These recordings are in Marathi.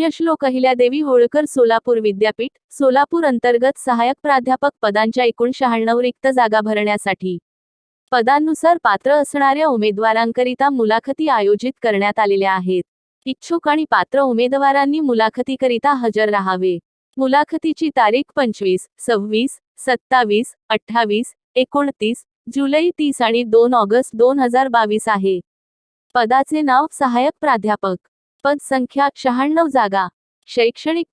पुण्यश्लोक अहिल्यादेवी होळकर सोलापूर विद्यापीठ सोलापूर अंतर्गत सहाय्यक प्राध्यापक पदांच्या एकूण 96 रिक्त जागा भरण्यासाठी पदांनुसार पात्र असणाऱ्या उमेदवारांकरिता मुलाखती आयोजित करण्यात आलेल्या आहेत। इच्छुक आणि पात्र उमेदवारांनी मुलाखतीकरिता हजर राहावे। मुलाखतीची तारीख 25, 26, 27, 28, 29, जुलै 30 आणि 2 ऑगस्ट 2022 आहे। पदाचे नाव सहाय्यक प्राध्यापक। पद संख्या 96 जागा। शैक्षणिक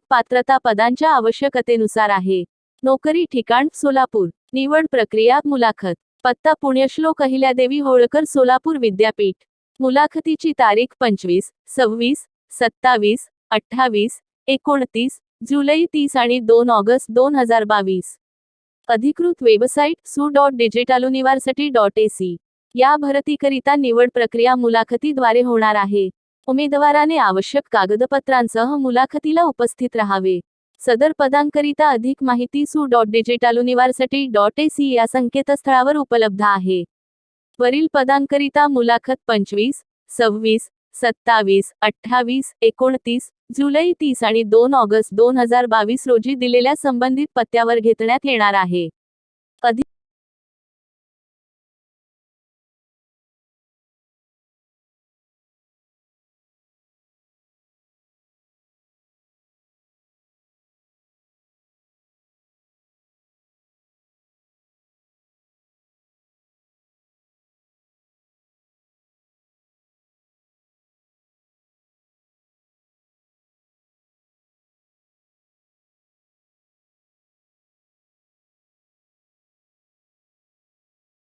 पात्रता पदांच्या आवश्यकतेनुसार आहे। नोकरी ठिकाण सोलापूर। निवड प्रक्रिया मुलाखत। पत्ता पुण्यश्लोक अहिल्यादेवी होळकर सोलापूर विद्यापीठ। मुलाखतीची तारीख 25, 26, 27, 28, 29, जुलै 30 आणि 2 ऑगस्ट 2022। अधिकृत वेबसाईट su.digitaluniversity.ac। या भरतीकरिता निवड प्रक्रिया मुलाखतीद्वारे होणार आहे। उमेदवाराने आवश्यक कागदपत्रांसह मुलाखतीला उपस्थित राहावे। सदर पदांकरिता अधिक माहिती su.digitaluniversity.ac या संकेतस्थळावर उपलब्ध आहे। वरील पदांकरिता मुलाखत 25, 26, 27, 28, 29, जुलै 30 आणि 2 ऑगस्ट 2022 रोजी दिलेल्या संबंधित पत्त्यावर घेतण्यात येणार आहे।